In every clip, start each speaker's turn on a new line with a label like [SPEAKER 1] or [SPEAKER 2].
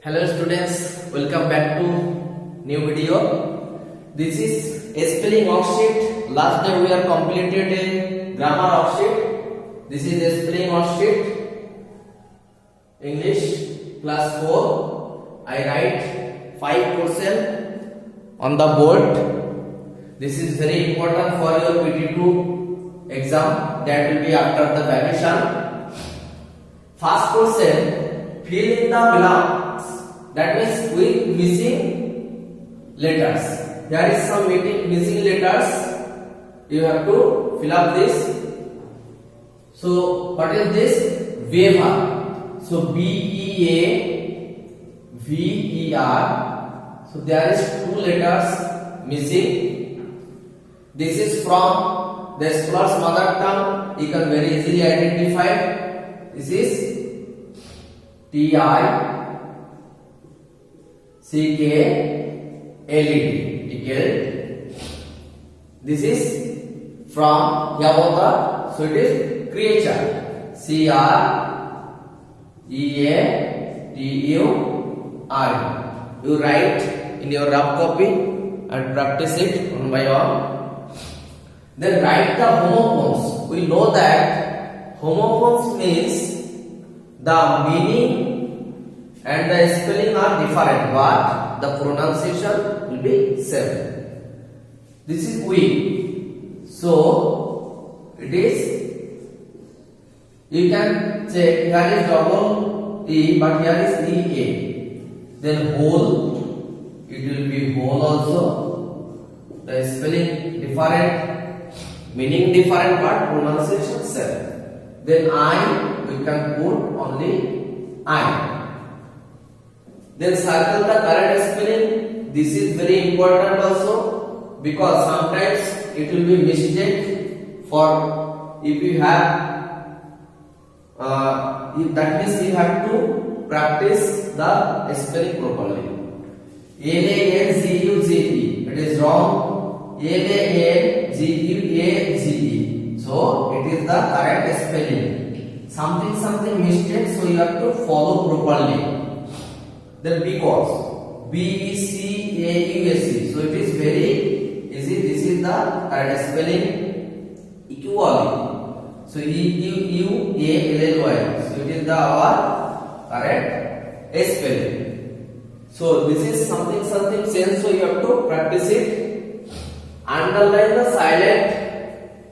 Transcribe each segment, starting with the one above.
[SPEAKER 1] Hello students, welcome back to new video. This is a spelling worksheet. Last day we are completed a grammar worksheet. This is a spelling worksheet. English class 4. I write 5 question on the board. This is very important for your PT2 exam that will be after the vacation. First question, fill in the blanks. That means with missing letters. There is some missing letters. You have to fill up this. So what is this? Beaver. So B-E-A-V-E-R. So there is 2 letters missing. This is from the scholar's mother tongue. You can very easily identify. This is T-I-C-K-L-E-D. Tickled. This is from Yamota. So it is creature. C-R-E-A-T-U-R. You write in your rough copy and practice it one by one. Then write the homophones. We know that homophones means the meaning and the spelling are different, but the pronunciation will be same. This is we. So it is. You can check. Here is double E, but here is E-A. Then whole. It will be whole also. The spelling different, meaning different, but pronunciation same. Then I, we can put only I. Then circle the correct spelling. This is very important also, because sometimes it will be mistake for if you have that means you have to practice the spelling properly. L-A-N-G-U-G-E. It is wrong. L-A-N-G-U-A-G-E. So it is the correct spelling. Something mistake, so you have to follow properly. Then because B-E-C-A-U-S-E. So it is very easy. This is the correct spelling. Equally. So E-U-A-L-L-Y. So it is the our correct spelling. So this is something change. So you have to practice it. Underline the silent.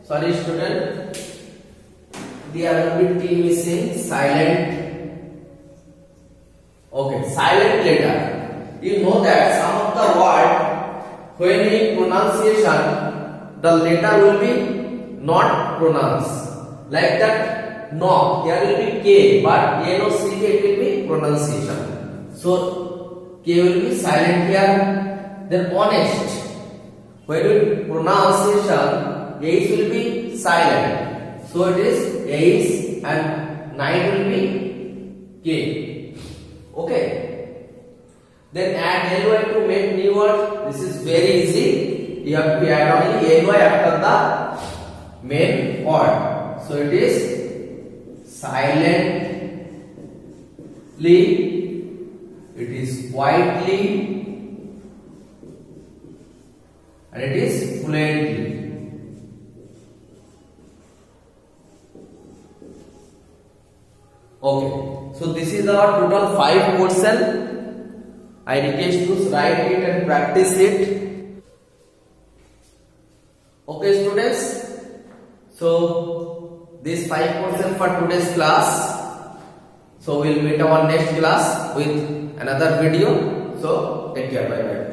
[SPEAKER 1] Sorry student. There will be T missing. Silent. Okay, silent letter. You know that some of the word, when in pronunciation, the letter will be not pronounced. Like that, no, here will be K, but N-O-C-K, it will be pronunciation. So K will be silent here. Then honest. When in pronunciation, H will be silent. So it is H and 9 will be K. Okay. Then add ly to make new word. This is very easy. You have to add only ly after the main word. So it is silently. It is quietly. And it is fluently. Okay, so this is our total 5 question. I request you to write it and practice it. Okay students, so this 5 question for today's class. So we'll meet our next class with another video. So take care, bye bye.